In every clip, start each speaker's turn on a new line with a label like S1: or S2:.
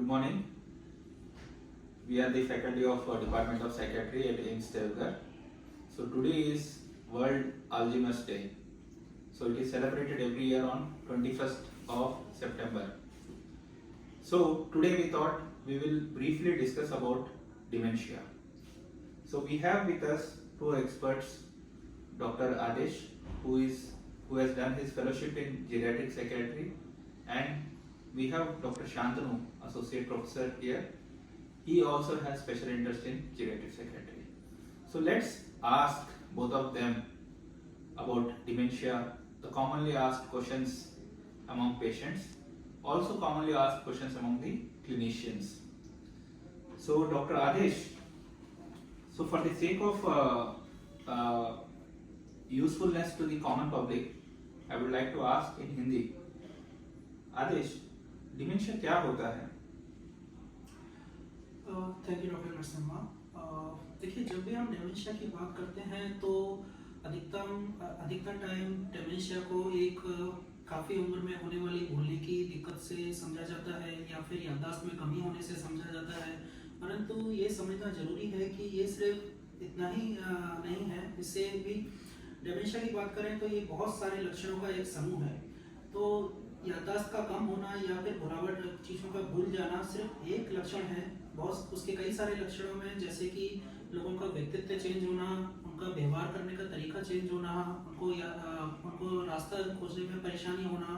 S1: Good morning. We are the faculty of Department of Psychiatry at AIIMS Devgar. So today is World Alzheimer's Day. So it is celebrated every year on 21st of September. So today we thought we will briefly discuss about dementia. So we have with us two experts, Dr. Adesh, who has done his fellowship in geriatric psychiatry, and we have Dr. Shantanu, associate professor here. He also has special interest in geriatric psychiatry. So let's ask both of them about dementia, the commonly asked questions among patients, also commonly asked questions among the clinicians. So Dr. Adesh, so for the sake of usefulness to the common public, I would like to ask in Hindi. Adesh, dementia क्या होता है?
S2: Thank you doctor Narasimha. देखिए, जब भी हम dementia की बात करते हैं तो अधिकतर टाइम डिमेंशिया को एक काफ़ी उम्र में होने वाली भूलने की दिक्कत से समझा जाता है या फिर याददाश्त में कमी होने से समझा जाता है। परंतु ये समझना जरूरी है कि ये सिर्फ इतना ही नहीं है। इससे भी डिमेंशिया की बात करें तो ये बहुत सारे लक्षणों का एक समूह है। तो याददाश्त का कम होना या फिर भुलावट चीज़ों का भूल जाना सिर्फ एक लक्षण है। बहुत उसके कई सारे लक्षणों में, जैसे कि लोगों का व्यक्तित्व चेंज होना, उनका व्यवहार करने का तरीका चेंज होना, उनको रास्ता खोजने में परेशानी होना,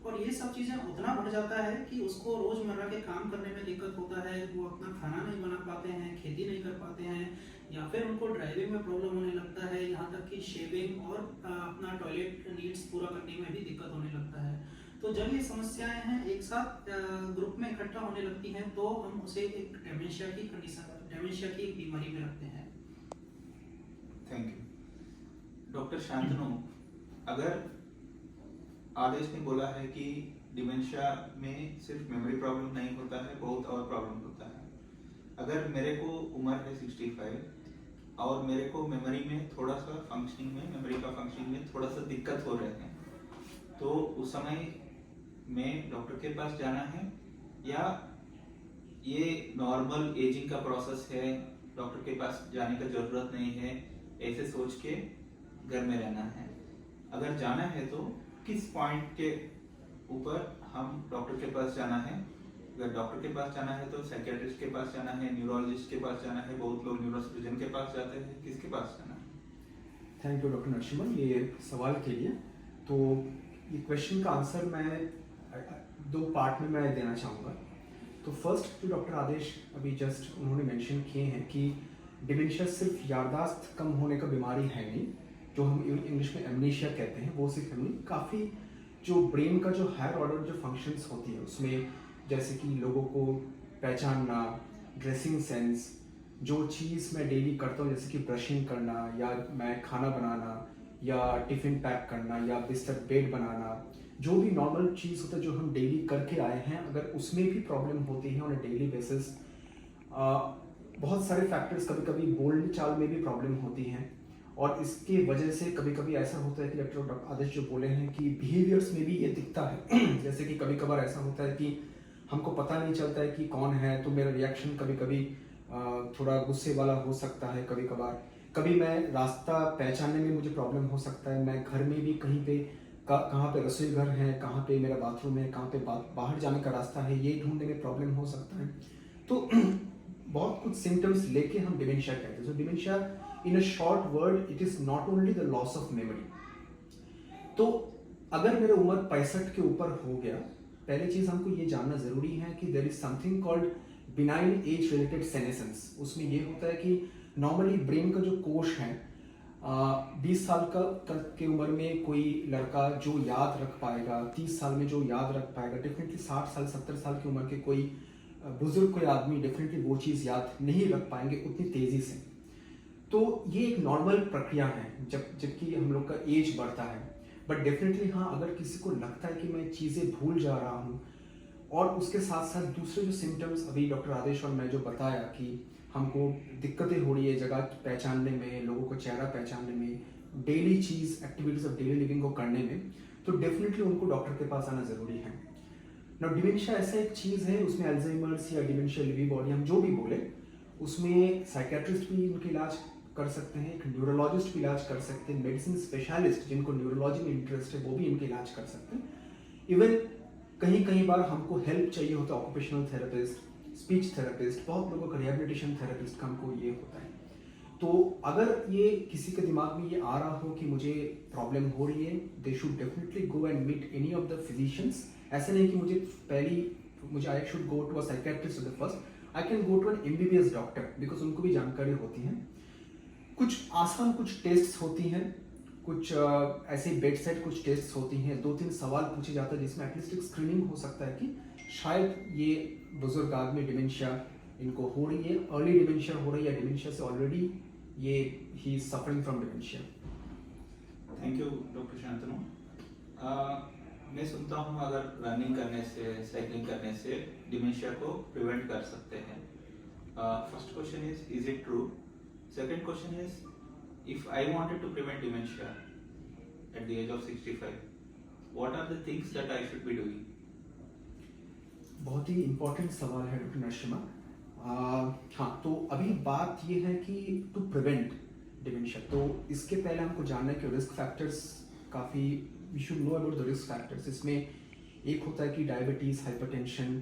S2: और ये सब चीज़ें उतना बढ़ जाता है कि उसको रोज़मर्रा के काम करने में दिक्कत होता है। वो अपना खाना नहीं बना पाते हैं, खेती नहीं कर पाते हैं, या फिर उनको ड्राइविंग में प्रॉब्लम होने लगता है, यहाँ तक कि शेविंग और अपना टॉयलेट नीड्स पूरा करने में भी दिक्कत होने लगता है। तो जब ये समस्याएं हैं एक साथ ग्रुप में इकट्ठा होने लगती हैं तो हम उसे एक डिमेंशिया की कंडीशन, डिमेंशिया की बीमारी में रखते हैं।
S1: Thank you. डॉक्टर शांतनु, अगर आदेश ने बोला है कि डिमेंशिया में सिर्फ मेमोरी प्रॉब्लम नहीं होता है, बहुत और प्रॉब्लम होता है। अगर मेरे को उम्र है 65 और मेरे को मेमोरी में थोड़ा सा फंक्शनिंग में, मेमोरी का फंक्शनिंग में थोड़ा सा दिक्कत हो रहे हैं, तो उस समय में डॉक्टर के पास जाना है या ये नॉर्मल एजिंग का प्रोसेस है, डॉक्टर के पास जाने का जरूरत नहीं है, ऐसे सोच के घर में रहना है? अगर जाना है तो किस पॉइंट के ऊपर हम डॉक्टर के पास जाना है? अगर डॉक्टर के पास जाना है तो साइकियाट्रिस्ट के पास जाना है, न्यूरोलॉजिस्ट के पास जाना है, बहुत लोग न्यूरोसर्जन के पास जाते हैं, किसके पास जाना है?
S3: थैंक यू डॉक्टर नरसिम्हा ये सवाल के लिए। तो ये क्वेश्चन का आंसर मैं दो पार्ट में मैं देना चाहूँगा। तो फर्स्ट, जो डॉक्टर आदेश अभी जस्ट उन्होंने मेंशन किए हैं कि डिमेंशिया सिर्फ याददाश्त कम होने का बीमारी है नहीं, जो हम इंग्लिश में एमनेशिया कहते हैं, वो सिर्फ नहीं, काफ़ी जो ब्रेन का जो हायर ऑर्डर जो फंक्शंस होती है उसमें, जैसे कि लोगों को पहचानना, ड्रेसिंग सेंस, जो चीज़ मैं डेली करता हूँ जैसे कि ब्रशिंग करना या मैं खाना बनाना या टिफ़िन पैक करना या बिस्तर बेड बनाना, जो भी नॉर्मल चीज़ होता है जो हम डेली करके आए हैं, अगर उसमें भी प्रॉब्लम होती है ऑन अ डेली बेसिस, बहुत सारे फैक्टर्स, कभी कभी बोलने चाल में भी प्रॉब्लम होती हैं, और इसकी वजह से कभी कभी ऐसा होता है कि डॉक्टर आदेश जो बोले हैं कि बिहेवियर्स में भी ये दिखता है। जैसे कि कभी कभार ऐसा होता है कि हमको पता नहीं चलता है कि कौन है, तो मेरा रिएक्शन कभी कभी थोड़ा गुस्से वाला हो सकता है। कभी कभार कभी मैं रास्ता पहचानने में मुझे प्रॉब्लम हो सकता है, मैं घर में भी कहीं पे कहाँ पे रसोई घर है, कहाँ पे मेरा बाथरूम है, कहाँ पे बाहर जाने का रास्ता है, ये ढूंढने में प्रॉब्लम हो सकता है। तो बहुत कुछ सिम्टम्स लेके हम डिमेंशिया कहते हैं। So dementia in a short word it is not only the loss of memory. तो अगर मेरा उम्र 65 के ऊपर हो गया, पहली चीज हमको ये जानना जरूरी है कि there is something called benign age related senescence. उसमें ये होता है कि नॉर्मली ब्रेन का जो कोश है, 20 साल के उम्र में कोई लड़का जो याद रख पाएगा, 30 साल में जो याद रख पाएगा, डेफिनेटली 60 साल 70 साल की उम्र के कोई बुजुर्ग कोई आदमी डेफिनेटली वो चीज़ याद नहीं रख पाएंगे उतनी तेज़ी से। तो ये एक नॉर्मल प्रक्रिया है जबकि हम लोग का एज बढ़ता है। बट डेफिनेटली हाँ, अगर किसी को लगता है कि मैं चीज़ें भूल जा रहा हूँ, और उसके साथ साथ दूसरे जो सिम्टम्स अभी डॉक्टर आदेश और मैं जो बताया कि हमको दिक्कतें हो रही है जगह पहचानने में, लोगों को चेहरा पहचानने में, daily cheese activities of daily living को करने में, तो डेफिनेटली उनको डॉक्टर के पास आना ज़रूरी है। ना डिमेंशिया ऐसा एक चीज़ है, उसमें अल्जाइमर्स या डिमेंशिया लेवी बॉडी हम जो भी बोले, उसमें साइकेट्रिस्ट भी उनके इलाज कर सकते हैं, एक न्यूरोलॉजिस्ट भी इलाज कर सकते हैं, मेडिसिन स्पेशलिस्ट जिनको न्यूरोलॉजी में इंटरेस्ट है वो भी इनके इलाज कर सकते हैं। इवन कहीं बार हमको हेल्प चाहिए होता है, ऑक्यूपेशनल थेरेपिस्ट, स्पीच थेरेपिस्ट, बहुत लोगों का रिहेबिलिटेशन थेरेपिस्ट का हमको ये होता है। तो अगर ये किसी के दिमाग में ये आ रहा हो कि मुझे प्रॉब्लम हो रही है, they should definitely go and meet any of the physicians. ऐसा नहीं कि मुझे I should go to a psychiatrist first, I can go to an MBBS doctor, because उनको भी जानकारी होती है। कुछ आसान कुछ टेस्ट्स होती हैं, कुछ ऐसे बेड साइड कुछ टेस्ट्स होती हैं, 2-3 सवाल पूछे जाते हैं जिसमें एटलीस्ट एक स्क्रीनिंग हो सकता है कि शायद ये बुजुर्ग आदमी डिमेंशिया इनको हो रही है, अर्ली डिमेंशिया हो रही है, डिमेंशिया से ऑलरेडी ये he is suffering from dementia.
S1: Thank you doctor Shantanu. मैं सुनता हूँ अगर रनिंग करने से, साइकिलिंग करने से डिमेंशिया को प्रिवेंट कर सकते हैं। First question is it true? Second question is, if I wanted to prevent dementia at the age of 65, what are the things that I should be doing?
S3: बहुत ही important सवाल है doctor Narasimha. हाँ, तो अभी बात ये है कि टू प्रिवेंट डिमेंशिया, तो इसके पहले हमको जानना है कि रिस्क फैक्टर्स काफ़ी, we should know about the risk factors. इसमें एक होता है कि डायबिटीज़, हाइपरटेंशन,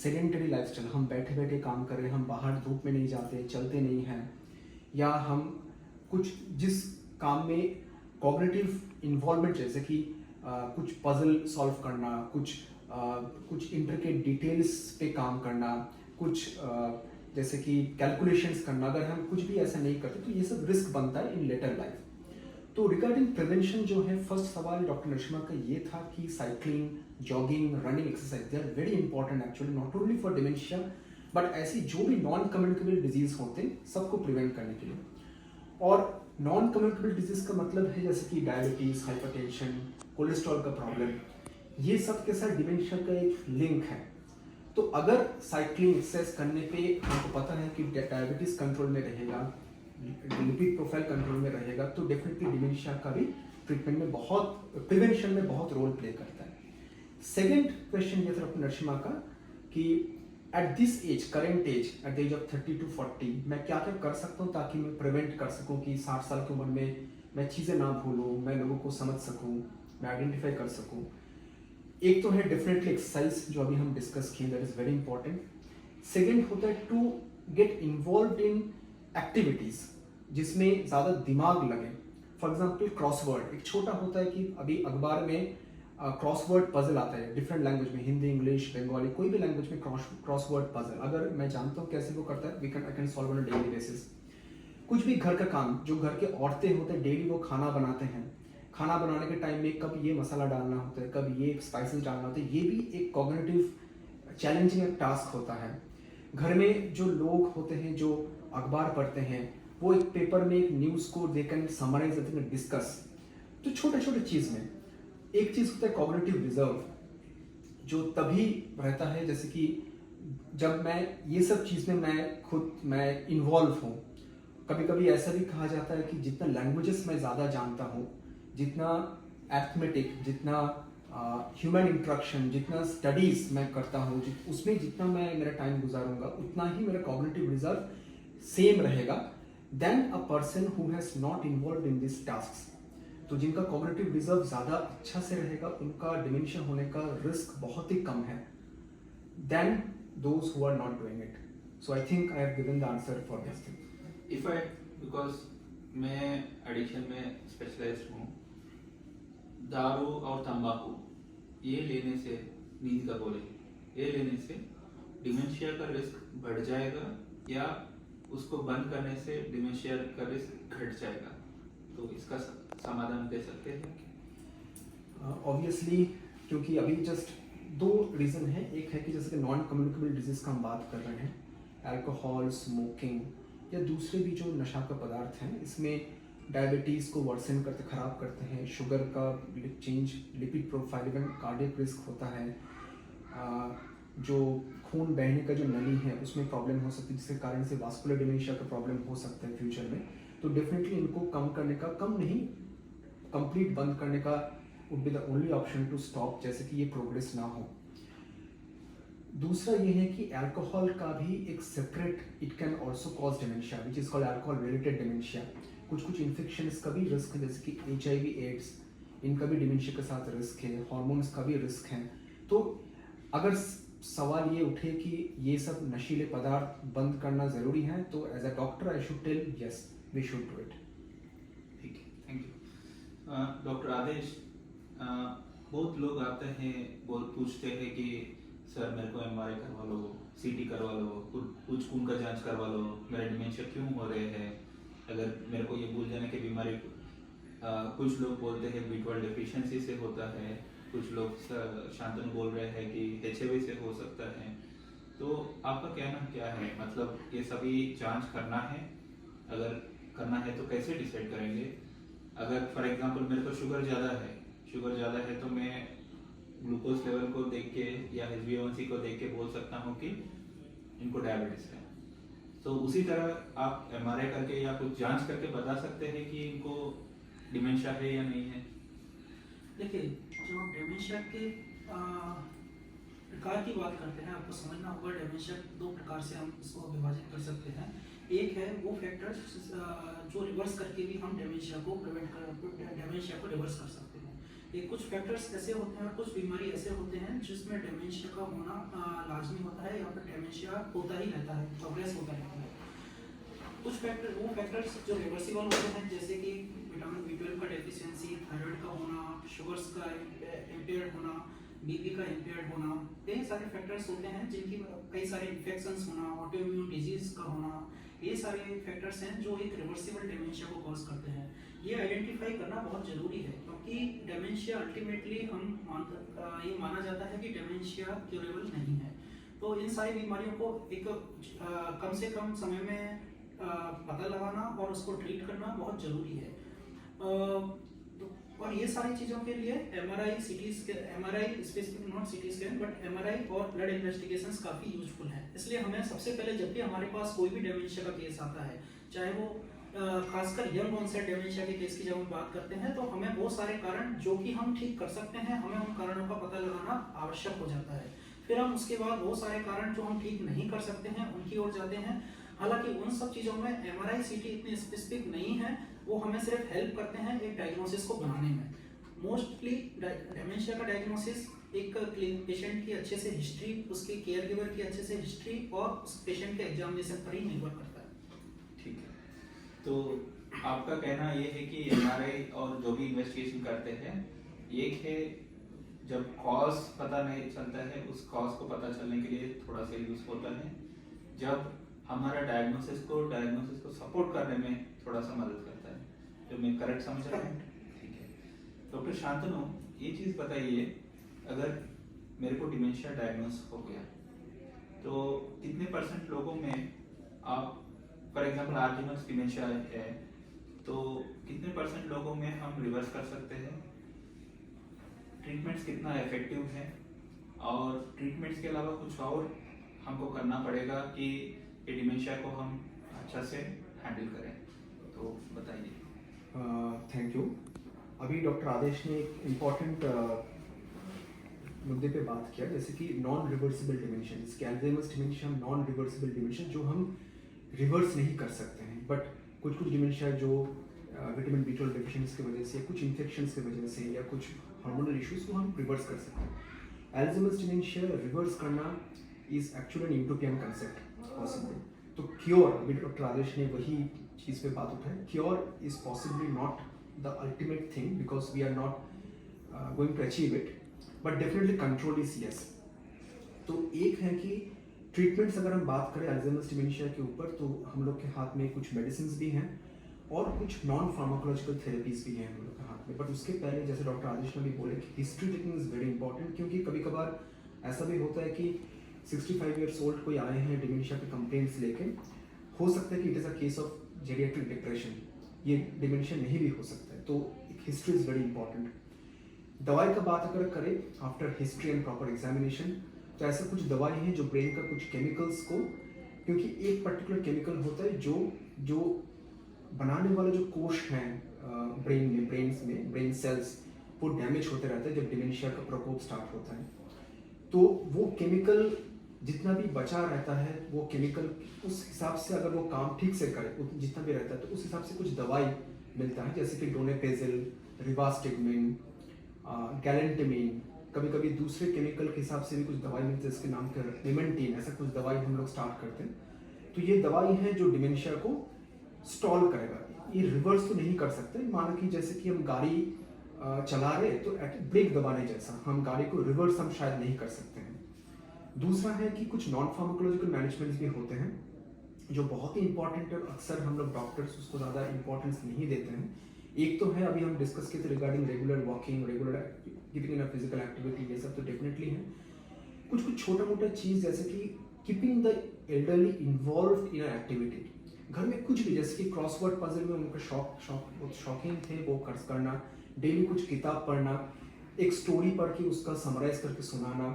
S3: सेडेंटरी लाइफस्टाइल, हम बैठे बैठे काम कर रहे हैं, हम बाहर धूप में नहीं जाते, चलते नहीं हैं, या हम कुछ जिस काम में कॉग्निटिव इन्वॉल्वमेंट, जैसे कि कुछ पजल सॉल्व करना, कुछ इंट्रिकेट डिटेल्स पे काम करना, कुछ जैसे कि कैलकुलेशंस करना, अगर हम कुछ भी ऐसा नहीं करते तो ये सब रिस्क बनता है इन लेटर लाइफ। तो रिगार्डिंग प्रिवेंशन जो है, फर्स्ट सवाल डॉक्टर नरसिम्हा का ये था कि cycling, jogging, running exercise, they are very important actually, not only for dementia but ऐसी जो भी नॉन कम्युनिकेबल डिजीज होते हैं सबको प्रिवेंट करने के लिए। और नॉन कम्युनिकेबल डिजीज का मतलब है जैसे कि डायबिटीज, हाइपरटेंशन, कोलेस्ट्रॉल का प्रॉब्लम, ये सब के साथ डिमेंशिया का एक लिंक है। तो अगर साइक्लिंग एक्सरसाइज करने पे हमको पता है कि डायबिटीज कंट्रोल में रहेगा, लिपिड प्रोफाइल कंट्रोल में रहेगा, तो डेफिनेटली डिमेंशिया का भी ट्रीटमेंट में बहुत, प्रिवेंशन में बहुत रोल प्ले करता है। सेकेंड क्वेश्चन ये था डॉक्टर नरसिम्हा का कि at this age, current age, at the age of 30 to 40, मैं क्या क्या कर सकता हूँ ताकि मैं प्रिवेंट कर सकूँ कि 60 साल की उम्र में मैं चीज़ें ना भूलूँ, मैं लोगों को समझ सकूँ, मैं आइडेंटिफाई कर सकूँ। एक तो है डेफिनेटली एक्सरसाइज, जो अभी हम डिस्कस किए, that is very important. Second होता है to get involve in activities जिसमें ज़्यादा दिमाग लगे। फॉर एग्जाम्पल क्रॉसवर्ड, एक छोटा होता है कि अभी अखबार में क्रॉसवर्ड पजल आता है डिफरेंट लैंग्वेज में, हिंदी, इंग्लिश, बंगाली, कोई भी लैंग्वेज में क्रॉसवर्ड पजल, अगर मैं जानता हूँ कैसे वो करता है, I can solve on a daily basis. कुछ भी घर का काम, जो घर के औरतें होते हैं डेली वो खाना बनाते हैं, खाना बनाने के टाइम में कब ये मसाला डालना होता है, कब ये स्पाइसेस डालना होता है, ये भी एक कॉग्निटिव चैलेंजिंग टास्क होता है। घर में जो लोग होते हैं जो अखबार पढ़ते हैं, वो एक पेपर में एक न्यूज़ को दे कैन समराइज, डिस्कस। तो छोटे छोटे चीज़ में एक चीज़ होता है कॉग्निटिव रिजर्व, जो तभी रहता है जैसे कि जब मैं ये सब चीज़ में मैं इन्वॉल्व हूँ। कभी कभी ऐसा भी कहा जाता है कि जितना लैंग्वेजेस मैं ज़्यादा जानता हूँ, जितना एथमेटिक, जितना ह्यूमन इंट्रैक्शन, जितना स्टडीज़ मैं करता हूँ, उसमें जितना मैं मेरा टाइम गुजारूंगा, उतना ही मेरा कॉग्निटिव रिजर्व सेम रहेगा than a person who has not involve in this task. तो जिनका कॉग्निटिव रिजर्व ज़्यादा अच्छा से रहेगा, उनका डिमेंशिया होने का रिस्क बहुत ही कम है than those who are not doing it. So I think I have given the answer for this thing.
S1: Because मैं एडिक्शन में स्पेशलाइज्ड हूँ, दारू और तंबाकू ये लेने से, नींद का गोली ये लेने से डिमेंशिया का रिस्क बढ़ जाएगा या उसको बंद करने से डिमेंशिया का रिस्क घट जाएगा? तो इसका समाधान दे सकते हैं?
S3: ऑब्वियसली क्योंकि अभी जस्ट दो रीज़न है। एक है कि जैसे कि नॉन कम्युनिकेबल डिजीज़ का हम बात कर रहे हैं, अल्कोहल, स्मोकिंग या दूसरे भी जो नशा का पदार्थ हैं, इसमें डायबिटीज़ को वर्सन करते, ख़राब करते हैं, शुगर का change, lipid profile, even cardiac risk होता है, जो खून बहने का जो नली है उसमें प्रॉब्लम हो सकती है, जिसके कारण से वास्कुलर डिमेंशिया का प्रॉब्लम हो सकता है फ्यूचर में। तो डेफिनेटली इनको कम करने का, कम नहीं कंप्लीट बंद करने का would be the only option to stop, जैसे कि ये प्रोग्रेस ना हो। दूसरा ये है कि अल्कोहल का भी एक separate, it can also cause dementia which is called alcohol related dementia. कुछ कुछ इन्फेक्शंस का भी रिस्क है, जैसे कि HIV एड्स, इनका भी डिमेंशिया के साथ रिस्क है, हार्मोन्स का भी रिस्क है। तो अगर सवाल ये उठे कि ये सब नशीले पदार्थ बंद करना ज़रूरी है, तो as a doctor I should tell yes we should do it.
S1: ठीक है, थैंक यू। डॉक्टर आदेश, बहुत लोग आते हैं, बहुत पूछते हैं कि सर मेरे को MRI करवा लो, CT करवा लो, कुछ खून का जांच करवा लो, मेरा डिमेंशिया क्यों हो रहे हैं, अगर मेरे को ये भूल जाने की बीमारी, कुछ लोग बोलते हैं B12 डेफिशिएंसी से होता है, कुछ लोग शांतनु बोल रहे हैं कि HIV से हो सकता है। तो आपका कहना क्या है, मतलब ये सभी जांच करना है, अगर करना है तो कैसे डिसाइड करेंगे? अगर फॉर एग्जांपल मेरे को शुगर ज़्यादा है तो मैं ग्लूकोज लेवल को देख के या HbA1c को देख के बोल सकता हूँ कि इनको डायबिटीज है। तो उसी तरह आप MRI करके या कुछ जांच करके बता सकते हैं कि इनको डिमेंशिया है या नहीं है।
S2: देखिए, जब हम डिमेंशिया के प्रकार की बात करते हैं, आपको समझना होगा डिमेंशिया दो प्रकार से हम इसको विभाजित कर सकते हैं। एक है वो फैक्टर्स जो रिवर्स करके भी हम डिमेंशिया को रिवर्स कर सकते हैं। ये कुछ फैक्टर्स ऐसे होते हैं और कुछ बीमारी ऐसे होते हैं जिसमें डिमेंशिया का होना लाजमी होता है, या फिर डिमेंशिया होता ही रहता है, प्रोग्रेस होता रहता है। कुछ फैक्टर्स जो रिवर्सिबल होते हैं, जैसे कि विटामिन B12 का डेफिशिएंसी, थायराइड का होना, शुगर्स का इम्पेयर्ड होना, BP का इम्पेयर्ड होना, कई सारे फैक्टर्स होते हैं जिनकी कई सारे इन्फेक्शंस होना, ऑटोइम्यून डिजीज का होना, ये सारे फैक्टर्स हैं जो एक रिवर्सिबल डिमेंशिया को कॉज करते हैं। ये आइडेंटिफाई करना बहुत ज़रूरी है, क्योंकि डिमेंशिया अल्टीमेटली ये माना जाता है कि डिमेंशिया क्यूरेबल नहीं है। तो इन सारी बीमारियों को एक कम से कम समय में पता लगाना और उसको ट्रीट करना बहुत ज़रूरी है। और ये सारी चीज़ों के लिए MRI specific not CT scan but MRI और ब्लड इन्वेस्टिगेशंस काफ़ी यूजफुल है। इसलिए हमें सबसे पहले जब भी हमारे पास कोई भी डिमेंशिया का केस आता है, चाहे वो खासकर यंग ऑनसेट डिमेंशिया के केस की जब हम बात करते हैं, तो हमें बहुत सारे कारण जो कि हम ठीक कर सकते हैं, हमें उन कारणों का पता लगाना आवश्यक हो जाता है। फिर हम उसके बाद बहुत सारे कारण जो हम ठीक नहीं कर सकते हैं उनकी ओर जाते हैं। हालांकि उन सब चीज़ों में MRI CT इतने स्पेसिफिक नहीं है, वो हमें सिर्फ हेल्प करते हैं एक डायग्नोसिस को बनाने में। मोस्टली डिमेंशिया का डायग्नोसिस एक पेशेंट की अच्छे से हिस्ट्री, उसके केयर गिवर की अच्छे से हिस्ट्री और उस पेशेंट के एग्जामिनेशन पर ही निर्भर करता है।
S1: ठीक है, तो आपका कहना ये है कि MRI और जो भी इन्वेस्टिगेशन करते हैं, एक है जब कॉज पता नहीं चलता है, उस कॉज को पता चलने के लिए थोड़ा सा यूज होता है, जब हमारा डायग्नोसिस को सपोर्ट करने में थोड़ा सा मदद करता है। तो मैं करेक्ट समझ रहा हूँ? ठीक है। डॉक्टर शांतनु, ये चीज़ बताइए, अगर मेरे को डिमेंशिया डायग्नोस हो गया तो कितने % लोगों में आप, फॉर एग्जांपल आर्जिमस डिमेंशिया है, तो कितने % लोगों में हम रिवर्स कर सकते हैं? ट्रीटमेंट्स कितना इफेक्टिव है, और ट्रीटमेंट्स के अलावा कुछ और हमको करना पड़ेगा कि ये डिमेंशिया को हम अच्छा से हैंडल करें, तो बताइए।
S3: Thank you. अभी डॉक्टर आदेश ने एक इम्पॉर्टेंट मुद्दे पे बात किया, जैसे कि नॉन रिवर्सिबल डिमेंशिया, जिसके Alzheimer's dementia non reversible dementia, जो हम रिवर्स नहीं कर सकते हैं। बट कुछ कुछ डिमेंशिया जो विटामिन B12 डेफिशिएंसी की वजह से, कुछ इन्फेक्शंस की वजह से या कुछ हार्मोनल इश्यूज को हम रिवर्स कर सकते हैं। अल्जाइमर्स डिमेंशिया रिवर्स करना is actually an utopian concept possible. तो क्योर, अभी डॉक्टर आदेश ने वही चीज़ पे बात उठाई, cure is possibly not the ultimate thing because we are not going to achieve it, but definitely control is yes. तो एक है कि ट्रीटमेंट्स अगर हम बात करें अल्जाइमर्स डिमेंशिया के ऊपर, तो हम लोग के हाथ में कुछ मेडिसिन भी हैं और कुछ नॉन फार्माकोलॉजिकल थेरेपीज भी हैं हम लोग के हाथ में। बट उसके पहले, जैसे डॉक्टर आदेश ने भी बोले कि history taking is very important, क्योंकि कभी कभार ऐसा भी होता है कि 65 ईयर्स ओल्ड कोई आए हैं डिमेंशिया के कंप्लेंट्स लेके, हो सकता है कि it is a case of geriatric depression, ये डिमेंशिया नहीं भी हो सकता है। तो एक हिस्ट्री इज़ वेरी इंपॉर्टेंट। दवाई का बात अगर करें after history and proper examination, तो ऐसा कुछ दवाई है जो ब्रेन का कुछ केमिकल्स को, क्योंकि एक पर्टिकुलर केमिकल होता है जो बनाने वाला जो कोश हैं ब्रेन सेल्स, वो डैमेज होते रहते हैं जब डिमेंशिया का प्रकोप स्टार्ट होता है। तो वो केमिकल जितना भी बचा रहता है वो केमिकल उस हिसाब से अगर वो काम ठीक से करे जितना भी रहता है तो उस हिसाब से कुछ दवाई मिलता है, जैसे कि डोनेपेजिल, रिवास्टिगमिन, गैलेंटामाइन, कभी कभी दूसरे केमिकल के हिसाब से भी कुछ दवाई मिलती है जिसके नाम के निमेंटीन, ऐसा कुछ दवाई हम लोग स्टार्ट करते हैं। तो ये दवाई है जो डिमेंशिया को स्टॉल करेगा। ये रिवर्स तो नहीं कर सकते, मानो कि जैसे कि हम गाड़ी चला रहे तो ब्रेक दबाने जैसा हम गाड़ी को रिवर्स हम शायद नहीं कर सकते हैं। दूसरा है कि कुछ नॉन फार्माकोलॉजिकल मैनेजमेंट्स भी होते हैं जो बहुत ही इंपॉर्टेंट है और अक्सर हम लोग डॉक्टर्स उसको ज़्यादा इंपॉर्टेंस नहीं देते हैं। एक तो है अभी हम डिस्कस किए थे regarding regular walking, regular keeping in a physical activity, ये सब तो डेफिनेटली है। कुछ कुछ छोटा मोटा चीज़ जैसे कि keeping the elderly involve in a activity, घर में कुछ भी, जैसे कि क्रॉसवर्ड पजल में उनका बहुत शौकीन थे वो करना, डेली कुछ किताब पढ़ना, एक स्टोरी पढ़ के उसका समराइज करके सुनाना,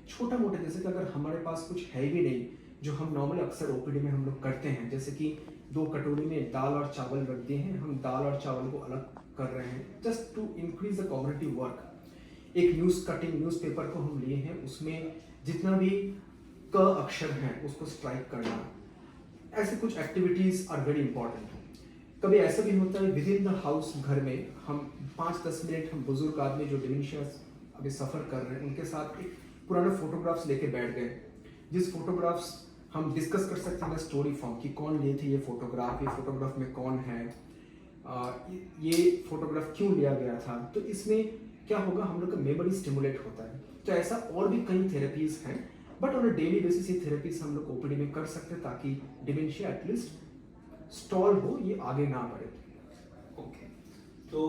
S3: छोटा मोटा। जैसे कि अगर हमारे पास कुछ है भी नहीं जो हम नॉर्मली अक्सर ओपीडी में हम लोग करते हैं, जैसे कि 2 कटोरी में दाल और चावल रख दिए हैं, हम दाल और चावल को अलग कर रहे हैं just to increase the cognitive work. एक न्यूज़पेपर को हम लिए हैं, उसमें जितना भी क अक्षर हैं उसको स्ट्राइक करना, ऐसे कुछ एक्टिविटीज आर वेरी इंपॉर्टेंट। कभी ऐसा भी होता है विद इन द हाउस, घर में हम 5-10 मिनट हम बुजुर्ग आदमी जो डिमेंशिया अभी सफ़र कर रहे हैं उनके साथ एक पुराने फोटोग्राफ्स लेके बैठ गए, जिस फोटोग्राफ्स हम डिस्कस कर सकते हैं स्टोरी फॉर्म कि कौन लिए थे ये फोटोग्राफ में कौन है, ये फोटोग्राफ क्यों लिया गया था। तो इसमें क्या होगा, हम लोग का मेमोरी स्टिमुलेट होता है। तो ऐसा और भी कई थेरेपीज हैं, but on a daily basis ये थेरेपीज हम लोग ओपीडी में कर सकते हैं ताकि डिमेंशिया एटलीस्ट स्टॉल हो, ये आगे ना बढ़े।
S1: ओके, तो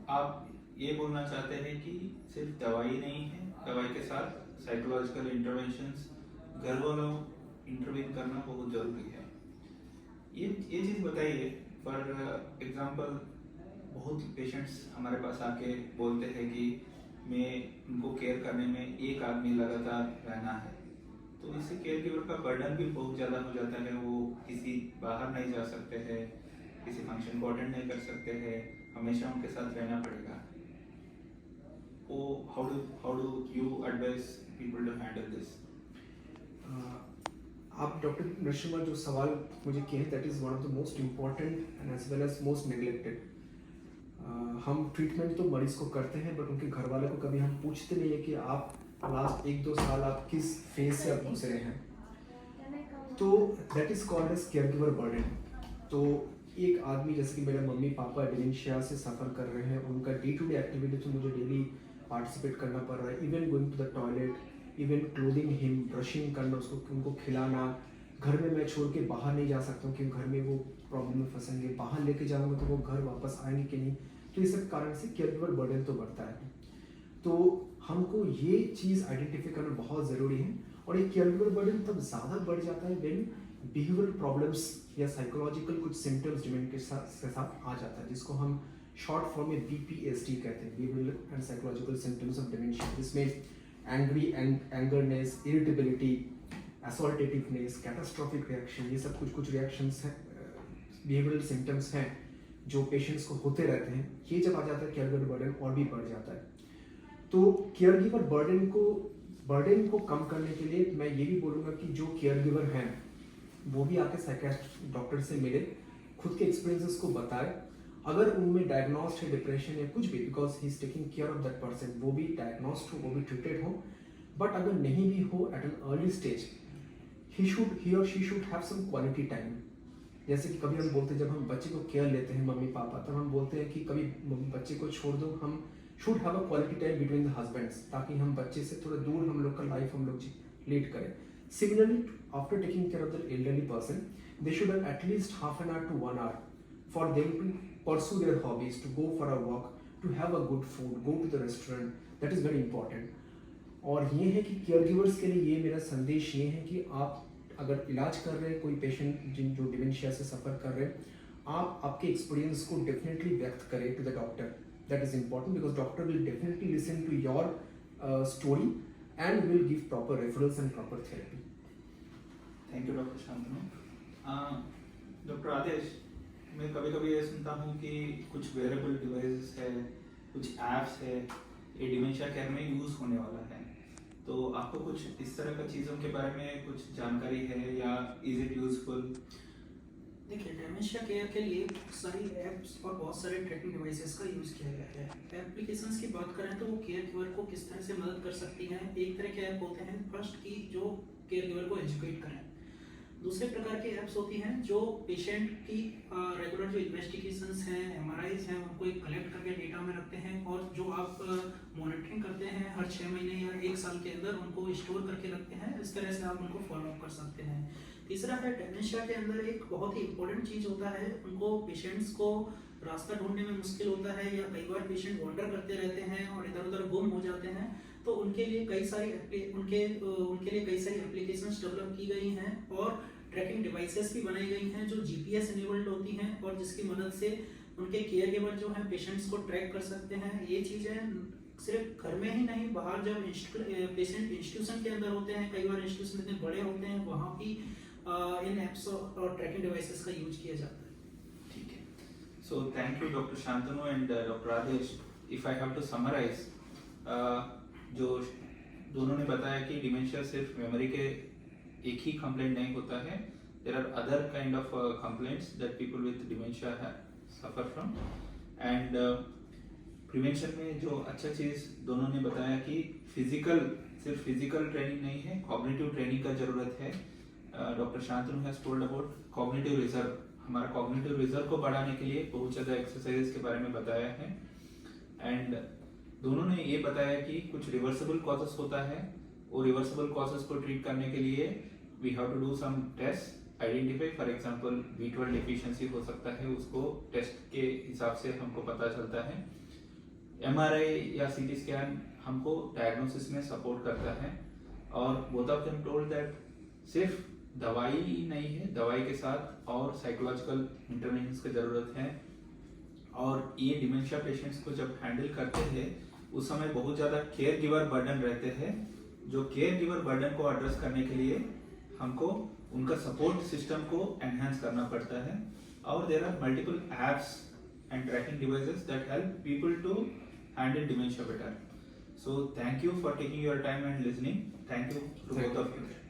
S1: आप ये बोलना चाहते हैं कि सिर्फ दवाई नहीं है, दवाई के साथ साइकोलॉजिकल इंटरवेंशंस, घर वालों इंटरवीन करना बहुत जरूरी है। ये चीज़ बताइए, फॉर एग्जांपल बहुत पेशेंट्स हमारे पास आके बोलते हैं कि मैं उनको केयर करने में एक आदमी लगातार रहना है, तो इससे केयर गिवर का बर्डन भी बहुत ज़्यादा हो जाता है। वो किसी बाहर नहीं जा सकते हैं, किसी फंक्शन को अटेंड नहीं कर सकते हैं, हमेशा उनके साथ रहना पड़ेगा। वो how do you advice people to handle this?
S3: आप डॉक्टर नरसिम्हा जो सवाल मुझे किए हैं that is one of the most important and as well as most neglected. हम ट्रीटमेंट तो मरीज को करते हैं बट उनके घर वाले को कभी हम पूछते नहीं है कि आप लास्ट 1-2 साल आप किस फेज से आप गुजरे हैं। तो that is called as caregiver burden. तो एक आदमी जैसे कि मेरे मम्मी पापा डिमेंशिया से सफ़र कर रहे हैं, उनका डे टू डे एक्टिविटी तो मुझे डेली पार्टिसिपेट करना पड़ रहा है, even going to the toilet, even clothing him, brushing करना, उसको उनको खिलाना। घर में मैं छोड़ के बाहर नहीं जा सकता हूँ क्योंकि घर में वो प्रॉब्लम में फंसेंगे, बाहर लेके जाऊँगा तो वो घर वापस आएंगे कि नहीं। तो इस सब कारण से केयर गिवर बर्डन तो बढ़ता है। तो हमको ये चीज़ आइडेंटिफाई करना बहुत ज़रूरी है। और ये केयर गिवर बर्डन तब ज़्यादा बढ़ जाता है व्हेन बिहेवियरल प्रॉब्लम्स या साइकोलॉजिकल कुछ सिम्टम्स डिमेंशिया के साथ आ जाता है, जिसको हम शॉर्ट फॉर्म में BPSD कहते हैं, behavioural and psychological symptoms of dementia, जिसमें एंगरनेस, इरिटेबिलिटी, असॉल्टेटिवनेस, कैटास्ट्रॉफिक रिएक्शन, ये सब कुछ रिएक्शंस हैं, बिहेवियरल सिम्टम्स हैं जो पेशेंट्स को होते रहते हैं। ये जब आ जाता है केयर गिवर बर्डन और भी बढ़ जाता है। तो केयर गिवर बर्डन को कम करने के लिए मैं ये भी बोलूँगा कि जो केयर गिवर हैं वो भी आके साइकियाट्रिस्ट डॉक्टर से मिले, खुद के एक्सपीरियंसेस को बताए। अगर उनमें डायग्नोस्ड है डिप्रेशन या कुछ भी, because he is taking care of that person, वो भी डायग्नोस्ड हो, वो भी ट्रीटेड हो। बट अगर नहीं भी हो at an early stage, he or she should have some quality time। जैसे कि कभी हम बोलते हैं जब हम बच्चे को केयर लेते हैं मम्मी पापा, तब हम बोलते हैं कि कभी बच्चे को छोड़ दो, हम should have a quality time between the husbands, ताकि हम बच्चे से थोड़ा दूर हम लोग का लाइफ हम लोग लीड करें। Similarly after taking care of the elderly person, they should have at least half an hour to 1 hour for them to pursue their hobbies, to go for a walk, to have a good food, go to the restaurant, that is very important। और ये है कि care givers के लिए ये मेरा संदेश ये है कि आप अगर इलाज कर रहे हैं कोई पेशेंट जो डिमेंशिया से सफ़र कर रहे हैं, आप आपके एक्सपीरियंस को डेफिनेटली व्यक्त करें to the doctor. That is important because doctor will definitely listen to your story and will give proper referrals and proper therapy.
S1: Thank you doctor Shantanu. Doctor Aadesh, मैं कभी कभी ये सुनता हूँ कि कुछ वेरेबल डिवाइसेस है, कुछ ऐप्स है, ये डिमेंशिया केयर में यूज़ होने वाला है, तो आपको कुछ इस तरह का चीज़ों के बारे में कुछ जानकारी है या इज इट यूजफुल?
S2: देखिए, डेमेंशिया केयर के लिए बहुत सारी ऐप्स और बहुत सारे ट्रैकिंग डिवाइसेस का यूज़ किया गया है। एप्लीकेशंस की बात करें तो वो केयर गिवर को किस तरह से मदद कर सकती हैं। एक तरह के ऐप होते हैं फर्स्ट की जो केयर गिवर को एजुकेट करें। दूसरे प्रकार के ऐप्स होती हैं जो पेशेंट की रेगुलर जो इन्वेस्टिगेशंस हैं, एमआरआईज हैं, उनको एक कलेक्ट करके डेटा में रखते हैं और जो आप मॉनिटरिंग करते हैं हर 6 महीने या 1 साल के अंदर उनको स्टोर करके रखते हैं। इस तरह से आप उनको फॉलो अप कर सकते हैं। तीसरा है डेमेंशिया के अंदर एक बहुत ही इंपॉर्टेंट चीज़ होता है, उनको पेशेंट्स को रास्ता ढूंढने में मुश्किल होता है या कई बार पेशेंट वॉन्डर करते रहते हैं और इधर उधर गुम हो जाते हैं। तो उनके लिए कई सारी एप्लीकेशंस डेवलप की गई हैं और ट्रैकिंग डिवाइसेस भी बनाई गई हैं जो जीपीएस इनेबल्ड होती हैं और जिसकी मदद से उनके केयर गिवर जो हैं पेशेंट्स को ट्रैक कर सकते हैं। ये चीज़ें सिर्फ घर में ही नहीं, बाहर जब पेशेंट इंस्टीट्यूशन के अंदर होते हैं, कई बार इंस्टीट्यूशन इतने बड़े होते हैं, वहाँ भी इन एप्स और ट्रैकिंग डिवाइसेस का यूज किया जाता है।
S1: ठीक है, so thank you doctor Shantanu and doctor Adesh. If I have to summarise, जो दोनों ने बताया कि डिमेंशिया सिर्फ मेमोरी के एक ही कंप्लेंट नहीं होता है, there are other kind of complaints that people with dementia suffer from. And prevention में जो अच्छा चीज़ दोनों ने बताया कि सिर्फ फिजिकल ट्रेनिंग नहीं है, कॉग्निटिव ट्रेनिंग का जरूरत है। Doctor Shantanu has told about cognitive reserve. हमारा कॉग्निटिव रिजर्व को बढ़ाने के लिए बहुत ज़्यादा एक्सरसाइज के बारे में बताया है। एंड दोनों ने ये बताया कि कुछ रिवर्सिबल कॉजेस होता है, और रिवर्सिबल कॉजेस को ट्रीट करने के लिए we have to do some test identify. For example B12 deficiency हो सकता है, उसको टेस्ट के हिसाब से हमको पता चलता है। MRI या CT स्कैन हमको डायग्नोसिस में सपोर्ट करता है। और both of them told that सिर्फ दवाई ही नहीं है, दवाई के साथ और साइकोलॉजिकल इंटरवेंशंस की जरूरत है। और ये डिमेंशिया पेशेंट्स को जब हैंडल करते हैं उस समय बहुत ज़्यादा केयर गिवर बर्डन रहते हैं। जो केयर गिवर बर्डन को एड्रेस करने के लिए हमको उनका सपोर्ट सिस्टम को एनहांस करना पड़ता है। और there are multiple apps and tracking devices that help people to handle dementia better. So thank you for taking your time and listening. Thank you to both of you.